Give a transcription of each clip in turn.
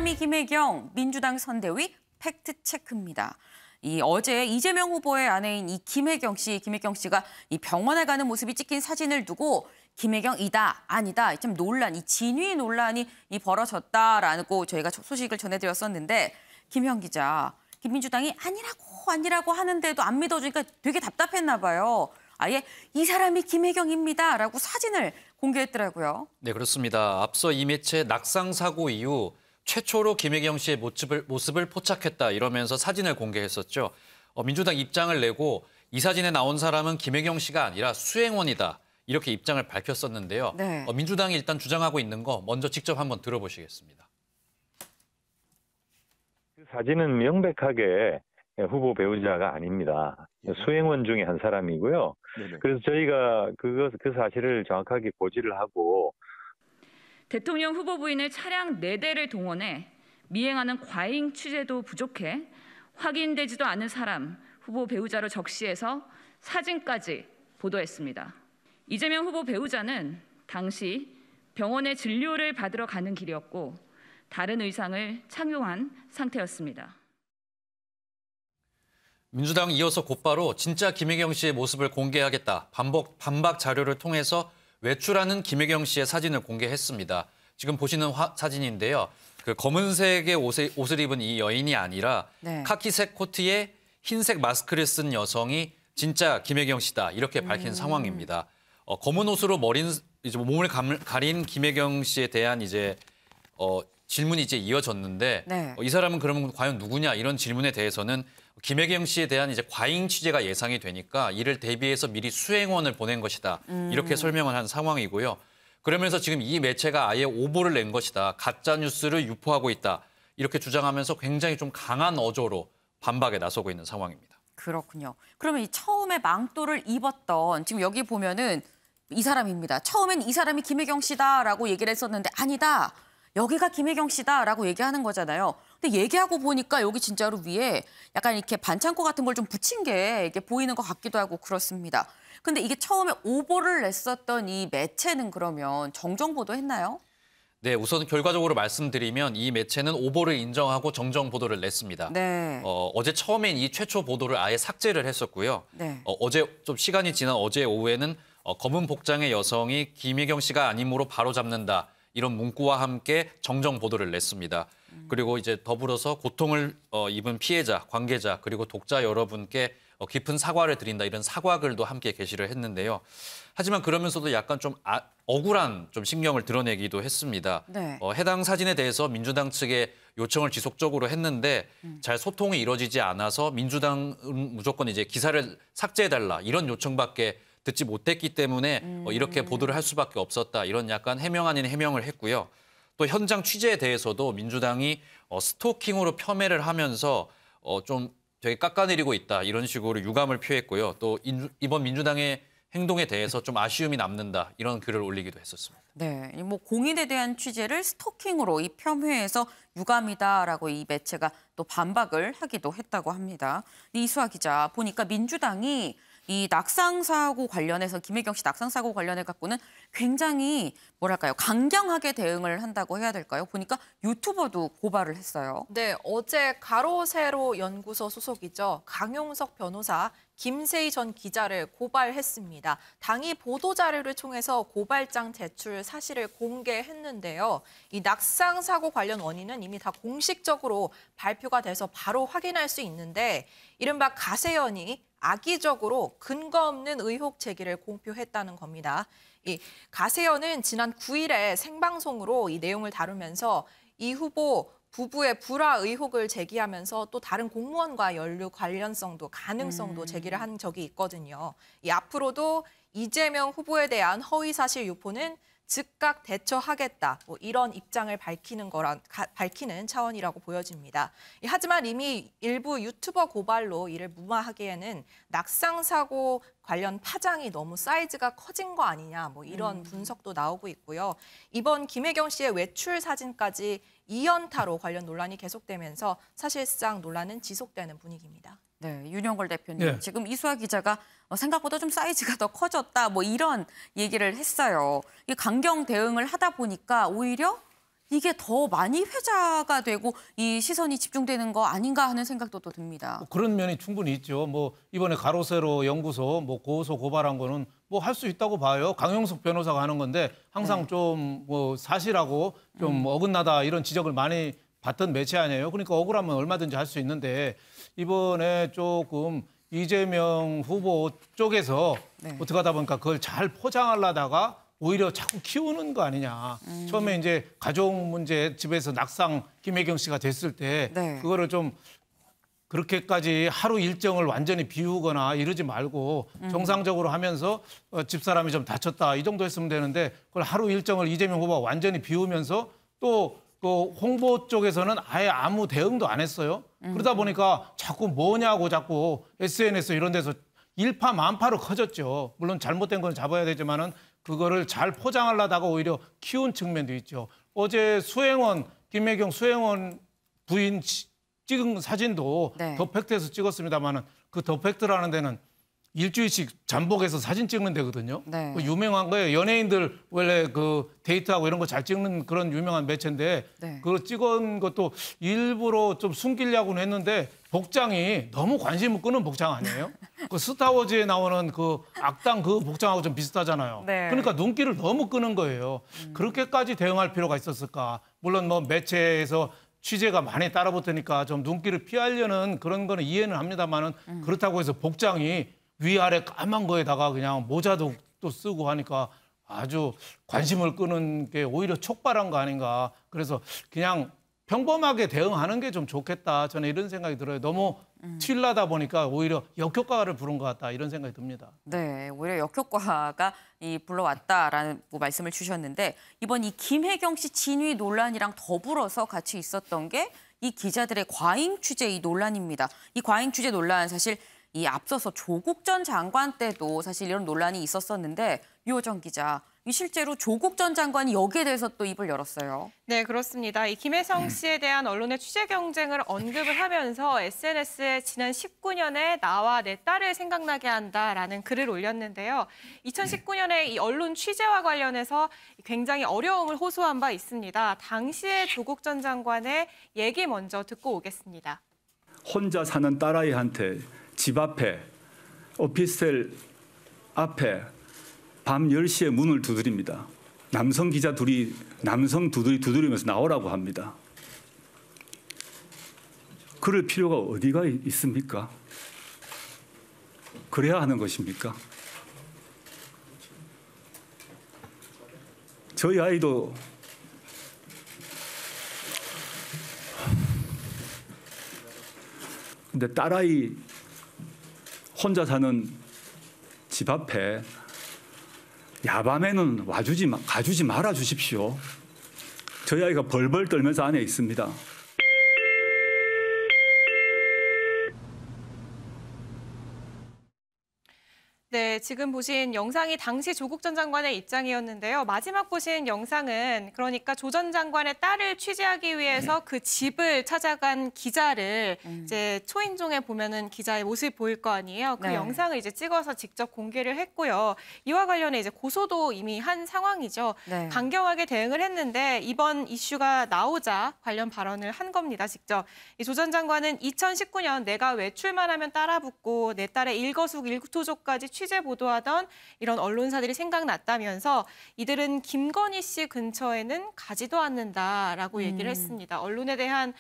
사람이 김혜경, 민주당 선대위 팩트체크입니다. 어제 이재명 후보의 아내인 김혜경 씨가 이 병원에 가는 모습이 찍힌 사진을 두고 김혜경이다, 아니다, 좀 진위 논란이 벌어졌다라고 저희가 소식을 전해드렸었는데 김현 기자, 민주당이 아니라고 하는데도 안 믿어주니까 되게 답답했나 봐요. 아예 이 사람이 김혜경입니다라고 사진을 공개했더라고요. 네, 그렇습니다. 앞서 이 매체 낙상 사고 이후 최초로 김혜경 씨의 모습을 포착했다 이러면서 사진을 공개했었죠. 민주당 입장을 내고 이 사진에 나온 사람은 김혜경 씨가 아니라 수행원이다 이렇게 입장을 밝혔었는데요. 네. 민주당이 일단 주장하고 있는 거 먼저 직접 한번 들어보시겠습니다. 그 사진은 명백하게 후보 배우자가 아닙니다. 수행원 중에 한 사람이고요. 네네. 그래서 저희가 그 사실을 정확하게 고지를 하고 대통령 후보 부인을 차량 4대를 동원해 미행하는 과잉 취재도 부족해 확인되지도 않은 사람 후보 배우자로 적시해서 사진까지 보도했습니다. 이재명 후보 배우자는 당시 병원에 진료를 받으러 가는 길이었고 다른 의상을 착용한 상태였습니다. 민주당은 이어서 곧바로 진짜 김혜경 씨의 모습을 공개하겠다. 반박 자료를 통해서 외출하는 김혜경 씨의 사진을 공개했습니다. 지금 보시는 사진인데요. 그 검은색의 옷을 입은 이 여인이 아니라 네. 카키색 코트에 흰색 마스크를 쓴 여성이 진짜 김혜경 씨다. 이렇게 밝힌 상황입니다. 검은 옷으로 몸을 가린 김혜경 씨에 대한 질문이 이어졌는데 네. 이 사람은 그러면 과연 누구냐 이런 질문에 대해서는 김혜경 씨에 대한 과잉 취재가 예상이 되니까 이를 대비해서 미리 수행원을 보낸 것이다. 이렇게 설명을 한 상황이고요. 그러면서 지금 이 매체가 아예 오보를 낸 것이다. 가짜 뉴스를 유포하고 있다. 이렇게 주장하면서 굉장히 좀 강한 어조로 반박에 나서고 있는 상황입니다. 그렇군요. 그러면 처음에 망토를 입었던 지금 여기 보면은 이 사람입니다. 처음엔 이 사람이 김혜경 씨다라고 얘기를 했었는데 아니다. 여기가 김혜경 씨다라고 얘기하는 거잖아요. 근데 얘기하고 보니까 여기 진짜로 위에 약간 이렇게 반창고 같은 걸 좀 붙인 게 이게 보이는 것 같기도 하고 그렇습니다. 근데 이게 처음에 오보를 냈었던 이 매체는 그러면 정정 보도했나요? 네, 우선 결과적으로 말씀드리면 이 매체는 오보를 인정하고 정정 보도를 냈습니다. 네. 어제 처음엔 이 최초 보도를 아예 삭제를 했었고요. 네. 어제 좀 시간이 지난 어제 오후에는 검은 복장의 여성이 김혜경 씨가 아니므로 바로 잡는다. 이런 문구와 함께 정정 보도를 냈습니다. 그리고 더불어서 고통을 입은 피해자, 관계자, 그리고 독자 여러분께 깊은 사과를 드린다. 이런 사과글도 함께 게시를 했는데요. 하지만 그러면서도 약간 좀 억울한 신경을 드러내기도 했습니다. 네. 해당 사진에 대해서 민주당 측에 요청을 지속적으로 했는데 잘 소통이 이루어지지 않아서 민주당은 무조건 기사를 삭제해달라. 이런 요청밖에 듣지 못했기 때문에 이렇게 보도를 할 수밖에 없었다. 이런 약간 해명 아닌 해명을 했고요. 또 현장 취재에 대해서도 민주당이 스토킹으로 폄훼를 하면서 좀 되게 깎아내리고 있다. 이런 식으로 유감을 표했고요. 또 이번 민주당의 행동에 대해서 좀 아쉬움이 남는다. 이런 글을 올리기도 했었습니다. 네, 공인에 대한 취재를 스토킹으로 폄훼해서 유감이다라고 이 매체가 또 반박을 하기도 했다고 합니다. 이수아 기자, 보니까 민주당이 이 낙상사고 관련해서 김혜경 씨 낙상사고 관련해 갖고는 굉장히 강경하게 대응을 한다고 해야 될까요? 보니까 유튜버도 고발을 했어요. 네, 어제 가로세로 연구소 소속이죠. 강용석 변호사, 김세희 전 기자를 고발했습니다. 당이 보도자료를 통해서 고발장 제출 사실을 공개했는데요. 이 낙상사고 관련 원인은 이미 다 공식적으로 발표가 돼서 바로 확인할 수 있는데 이른바 가세연이 악의적으로 근거 없는 의혹 제기를 공표했다는 겁니다. 이 가세연은 지난 9일에 생방송으로 이 내용을 다루면서 이 후보 부부의 불화 의혹을 제기하면서 또 다른 공무원과 연루 관련성도 가능성도 제기를 한 적이 있거든요. 앞으로도 이재명 후보에 대한 허위사실 유포는 즉각 대처하겠다. 이런 입장을 밝히는 차원이라고 보여집니다. 하지만 이미 일부 유튜버 고발로 이를 무마하기에는 낙상사고 관련 파장이 너무 사이즈가 커진 거 아니냐 이런 분석도 나오고 있고요. 이번 김혜경 씨의 외출 사진까지 2연타로 관련 논란이 계속되면서 사실상 논란은 지속되는 분위기입니다. 네, 윤영걸 대표님. 네. 지금 이수아 기자가 생각보다 좀 사이즈가 더 커졌다 이런 얘기를 했어요. 이 강경 대응을 하다 보니까 오히려 이게 더 많이 회자가 되고 이 시선이 집중되는 거 아닌가 하는 생각도 또 듭니다. 그런 면이 충분히 있죠. 뭐 이번에 가로세로 연구소 뭐 고소 고발한 거는 뭐 할 수 있다고 봐요. 강용석 변호사가 하는 건데 항상 좀 뭐 사실하고 좀 어긋나다 이런 지적을 많이 받던 매체 아니에요. 그러니까 억울하면 얼마든지 할 수 있는데 이번에 조금 이재명 후보 쪽에서 어떻게 하다 보니까 그걸 잘 포장하려다가 오히려 자꾸 키우는 거 아니냐. 처음에 이제 가족 문제 집에서 낙상 김혜경 씨가 됐을 때 그거를 좀 그렇게까지 하루 일정을 완전히 비우거나 이러지 말고 정상적으로 하면서 집사람이 좀 다쳤다 이 정도 했으면 되는데 그걸 하루 일정을 이재명 후보가 완전히 비우면서 또 그 홍보 쪽에서는 아예 아무 대응도 안 했어요. 그러다 보니까 자꾸 뭐냐고 자꾸 SNS 이런 데서 일파만파로 커졌죠. 물론 잘못된 건 잡아야 되지만은 그거를 잘 포장하려다가 오히려 키운 측면도 있죠. 어제 수행원 김혜경 수행원 부인 찍은 사진도 더 팩트에서 찍었습니다만은 그 더 팩트라는 데는 일주일씩 잠복해서 사진 찍는 데거든요. 그 유명한 거예요. 연예인들 원래 그 데이트하고 이런 거 잘 찍는 그런 유명한 매체인데 그거 찍은 것도 일부러 좀 숨기려고는 했는데 복장이 너무 관심을 끄는 복장 아니에요? 그 스타워즈에 나오는 그 악당 그 복장하고 좀 비슷하잖아요. 그러니까 눈길을 너무 끄는 거예요. 그렇게까지 대응할 필요가 있었을까? 물론 뭐 매체에서 취재가 많이 따라붙으니까 좀 눈길을 피하려는 그런 거는 이해는 합니다만은 그렇다고 해서 복장이 위아래 까만 거에다가 그냥 모자도 또 쓰고 하니까 아주 관심을 끄는 게 오히려 촉발한 거 아닌가. 그래서 그냥 평범하게 대응하는 게 좀 좋겠다. 저는 이런 생각이 들어요. 너무 튀려다 보니까 오히려 역효과를 부른 것 같다. 이런 생각이 듭니다. 네, 오히려 역효과가 불러왔다라는 말씀을 주셨는데 이번 이 김혜경 씨 진위 논란이랑 더불어서 같이 있었던 게 이 기자들의 과잉 취재 이 논란입니다. 이 과잉 취재 논란 사실 이 앞서서 조국 전 장관 때도 사실 이런 논란이 있었었는데 유호정 기자, 실제로 조국 전 장관이 여기에 대해서 또 입을 열었어요. 네, 그렇습니다. 이 김혜성 씨에 대한 언론의 취재 경쟁을 언급을 하면서 SNS에 지난 19년에 나와 내 딸을 생각나게 한다라는 글을 올렸는데요. 2019년에 이 언론 취재와 관련해서 굉장히 어려움을 호소한 바 있습니다. 당시의 조국 전 장관의 얘기 먼저 듣고 오겠습니다. 혼자 사는 딸아이한테 집 앞에 오피스텔 앞에 밤 10시에 문을 두드립니다. 남성 기자 둘이 남성 두드리면서 나오라고 합니다. 그럴 필요가 어디가 있습니까? 그래야 하는 것입니까? 저희 아이도 근데 딸아이 혼자 사는 집 앞에 야밤에는 가주지 말아 주십시오. 저희 아이가 벌벌 떨면서 안에 있습니다. 네, 지금 보신 영상이 당시 조국 전 장관의 입장이었는데요. 마지막 보신 영상은 그러니까 조 전 장관의 딸을 취재하기 위해서 그 집을 찾아간 기자를 이제 초인종에 보면은 기자의 모습이 보일 거 아니에요. 그 영상을 이제 찍어서 직접 공개를 했고요. 이와 관련해 이제 고소도 이미 한 상황이죠. 강경하게 대응을 했는데 이번 이슈가 나오자 관련 발언을 한 겁니다. 직접. 이 조 전 장관은 2019년 내가 외출만 하면 따라붙고 내 딸의 일거수일투족까지 취재 보도하던 이런 언론사들이 생각났다면서 이들은 김건희 씨 근처에는 가지도 않는다라고 얘기를 했습니다. 언론에 대한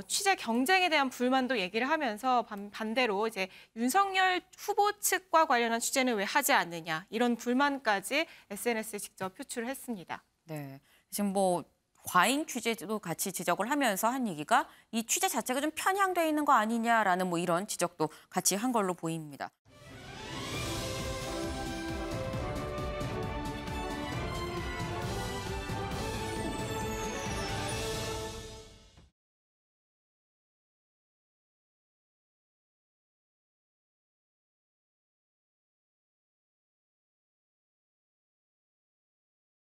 취재 경쟁에 대한 불만도 얘기를 하면서 반대로 이제 윤석열 후보 측과 관련한 취재는 왜 하지 않느냐 이런 불만까지 SNS에 직접 표출을 했습니다. 네, 지금 과잉 취재도 같이 지적을 하면서 한 얘기가 이 취재 자체가 좀 편향돼 있는 거 아니냐라는 이런 지적도 같이 한 걸로 보입니다.